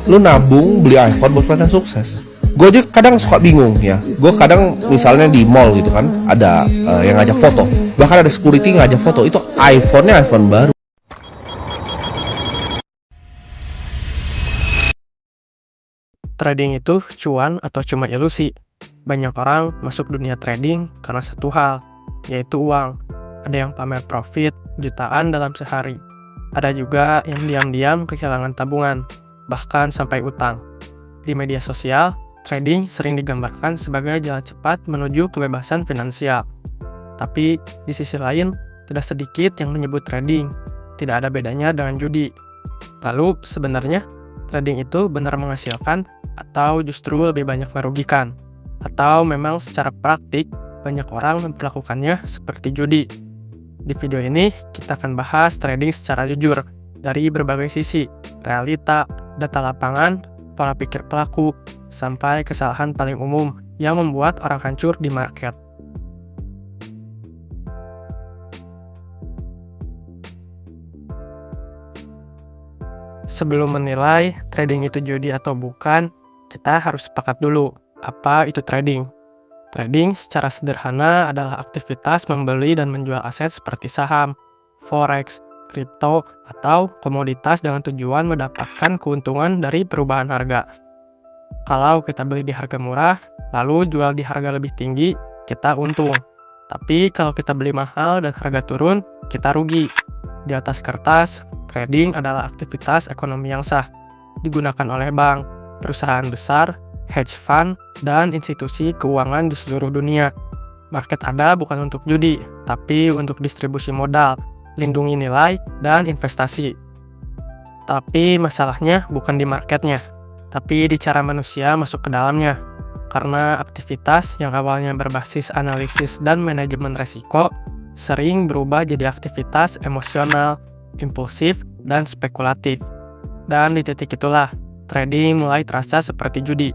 Lu nabung beli iPhone buat kelihatan sukses. Gue aja kadang suka bingung ya. Gue kadang misalnya di mall gitu kan, ada yang ngajak foto. Bahkan ada security ngajak foto. Itu iPhone-nya iPhone baru. Trading itu cuan atau cuma ilusi? Banyak orang masuk dunia trading karena satu hal, yaitu uang. Ada yang pamer profit jutaan dalam sehari. Ada juga yang diam-diam kehilangan tabungan, bahkan sampai utang. Di media sosial, trading sering digambarkan sebagai jalan cepat menuju kebebasan finansial. Tapi di sisi lain, tidak sedikit yang menyebut trading tidak ada bedanya dengan judi. Lalu sebenarnya trading itu benar menghasilkan atau justru lebih banyak merugikan? Atau memang secara praktik banyak orang memperlakukannya seperti judi? Di video ini kita akan bahas trading secara jujur dari berbagai sisi, realita, data lapangan, pola pikir pelaku, sampai kesalahan paling umum yang membuat orang hancur di market. Sebelum menilai trading itu judi atau bukan, kita harus sepakat dulu, apa itu trading? Trading secara sederhana adalah aktivitas membeli dan menjual aset seperti saham, forex, kripto, atau komoditas dengan tujuan mendapatkan keuntungan dari perubahan harga. Kalau kita beli di harga murah, lalu jual di harga lebih tinggi, kita untung. Tapi kalau kita beli mahal dan harga turun, kita rugi. Di atas kertas, trading adalah aktivitas ekonomi yang sah, digunakan oleh bank, perusahaan besar, hedge fund, dan institusi keuangan di seluruh dunia. Market ada bukan untuk judi, tapi untuk distribusi modal, lindungi nilai, dan investasi. Tapi masalahnya bukan di marketnya, tapi di cara manusia masuk ke dalamnya. Karena aktivitas yang awalnya berbasis analisis dan manajemen resiko, sering berubah jadi aktivitas emosional, impulsif, dan spekulatif. Dan di titik itulah, trading mulai terasa seperti judi.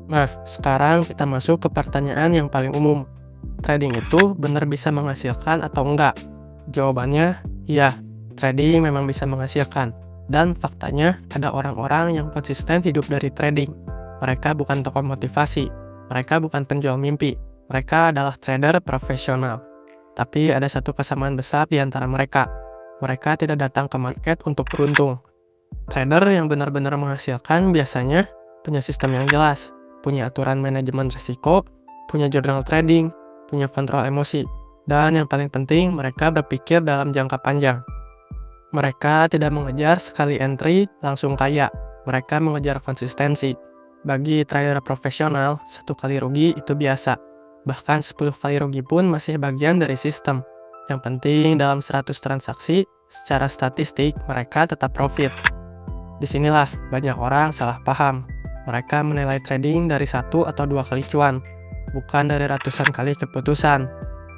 Nah, sekarang kita masuk ke pertanyaan yang paling umum. Trading itu benar bisa menghasilkan atau enggak? Jawabannya, iya, trading memang bisa menghasilkan. Dan faktanya, ada orang-orang yang konsisten hidup dari trading. Mereka bukan tokoh motivasi, mereka bukan penjual mimpi, mereka adalah trader profesional. Tapi ada satu kesamaan besar di antara mereka. Mereka tidak datang ke market untuk beruntung. Trader yang benar-benar menghasilkan biasanya punya sistem yang jelas, punya aturan manajemen risiko, punya jurnal trading, punya kontrol emosi, dan yang paling penting mereka berpikir dalam jangka panjang. Mereka tidak mengejar sekali entry langsung kaya, mereka mengejar konsistensi. Bagi trader profesional, 1 kali rugi itu biasa. Bahkan 10 kali rugi pun masih bagian dari sistem. Yang penting dalam 100 transaksi, secara statistik mereka tetap profit. Disinilah banyak orang salah paham. Mereka menilai trading dari 1 atau 2 kali cuan, bukan dari ratusan kali keputusan.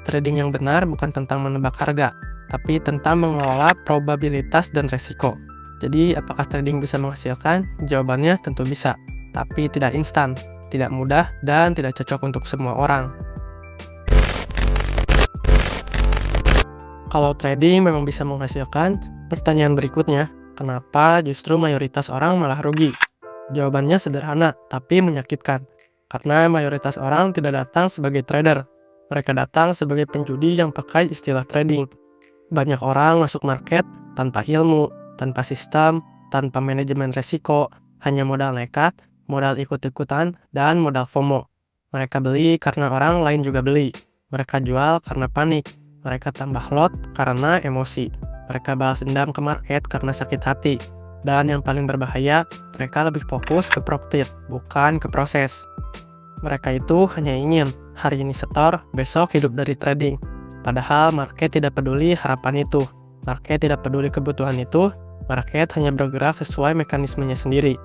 Trading yang benar bukan tentang menebak harga, tapi tentang mengelola probabilitas dan resiko. Jadi apakah trading bisa menghasilkan? Jawabannya tentu bisa. Tapi tidak instan, tidak mudah, dan tidak cocok untuk semua orang. Kalau trading memang bisa menghasilkan, pertanyaan berikutnya, kenapa justru mayoritas orang malah rugi? Jawabannya sederhana, tapi menyakitkan. Karena mayoritas orang tidak datang sebagai trader. Mereka datang sebagai penjudi yang pakai istilah trading. Banyak orang masuk market tanpa ilmu, tanpa sistem, tanpa manajemen resiko, hanya modal nekat, modal ikut-ikutan, dan modal FOMO. Mereka beli karena orang lain juga beli. Mereka jual karena panik. Mereka tambah lot karena emosi. Mereka balas dendam ke market karena sakit hati. Dan yang paling berbahaya, mereka lebih fokus ke profit, bukan ke proses. Mereka itu hanya ingin hari ini setor, besok hidup dari trading. Padahal market tidak peduli harapan itu. Market tidak peduli kebutuhan itu. Market hanya bergerak sesuai mekanismenya sendiri.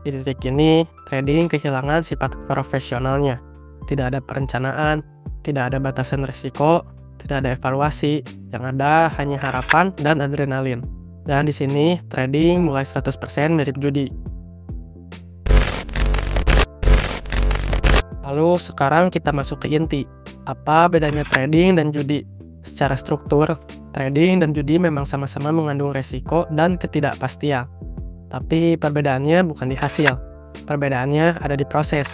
Di titik ini, trading kehilangan sifat profesionalnya. Tidak ada perencanaan, tidak ada batasan risiko, tidak ada evaluasi. Yang ada hanya harapan dan adrenalin. Dan di sini, trading mulai 100% mirip judi. Lalu sekarang kita masuk ke inti. Apa bedanya trading dan judi? Secara struktur, Trading dan judi memang sama-sama mengandung resiko dan ketidakpastian. Tapi perbedaannya bukan di hasil, perbedaannya ada di proses.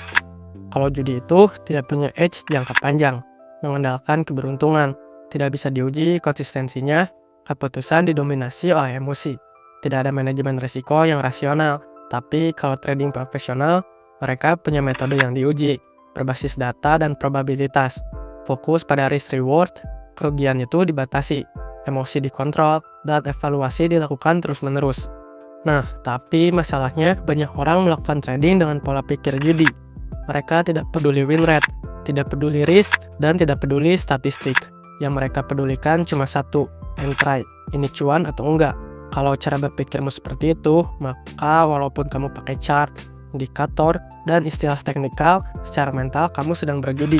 Kalau judi itu tidak punya edge jangka panjang, mengandalkan keberuntungan, tidak bisa diuji konsistensinya, keputusan didominasi oleh emosi. Tidak ada manajemen risiko yang rasional, tapi kalau trading profesional, mereka punya metode yang diuji, berbasis data dan probabilitas, fokus pada risk reward, kerugian itu dibatasi, emosi dikontrol, dan evaluasi dilakukan terus-menerus. Nah, tapi masalahnya banyak orang melakukan trading dengan pola pikir judi. Mereka tidak peduli win rate, tidak peduli risk, dan tidak peduli statistik. Yang mereka pedulikan cuma satu, entry, ini cuan atau enggak. Kalau cara berpikirmu seperti itu, maka walaupun kamu pakai chart, indikator, dan istilah teknikal, secara mental kamu sedang berjudi.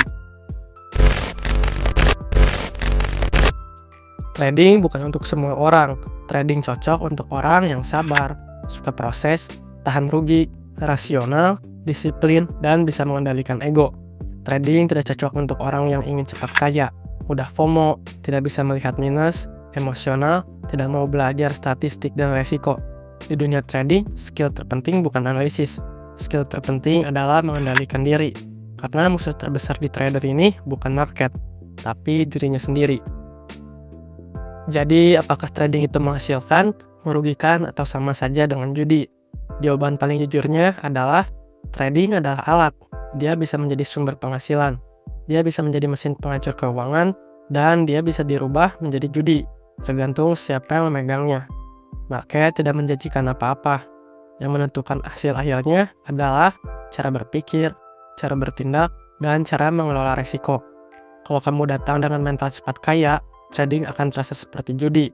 Trading bukan untuk semua orang. Trading cocok untuk orang yang sabar, suka proses, tahan rugi, rasional, disiplin, dan bisa mengendalikan ego. Trading tidak cocok untuk orang yang ingin cepat kaya, mudah FOMO, tidak bisa melihat minus, emosional, tidak mau belajar statistik dan resiko. Di dunia trading, skill terpenting bukan analisis. Skill terpenting adalah mengendalikan diri. Karena musuh terbesar di trader ini bukan market, tapi dirinya sendiri. Jadi, apakah trading itu menghasilkan, merugikan, atau sama saja dengan judi? Jawaban paling jujurnya adalah, trading adalah alat. Dia bisa menjadi sumber penghasilan. Dia bisa menjadi mesin penghancur keuangan, dan dia bisa dirubah menjadi judi, tergantung siapa yang memegangnya. Market tidak menjanjikan apa-apa. Yang menentukan hasil akhirnya adalah cara berpikir, cara bertindak, dan cara mengelola resiko. Kalau kamu datang dengan mental cepat kaya, trading akan terasa seperti judi.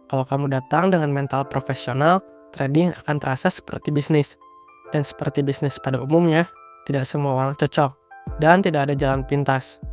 Kalau kamu datang dengan mental profesional, trading akan terasa seperti bisnis. Dan seperti bisnis pada umumnya, tidak semua orang cocok, dan tidak ada jalan pintas.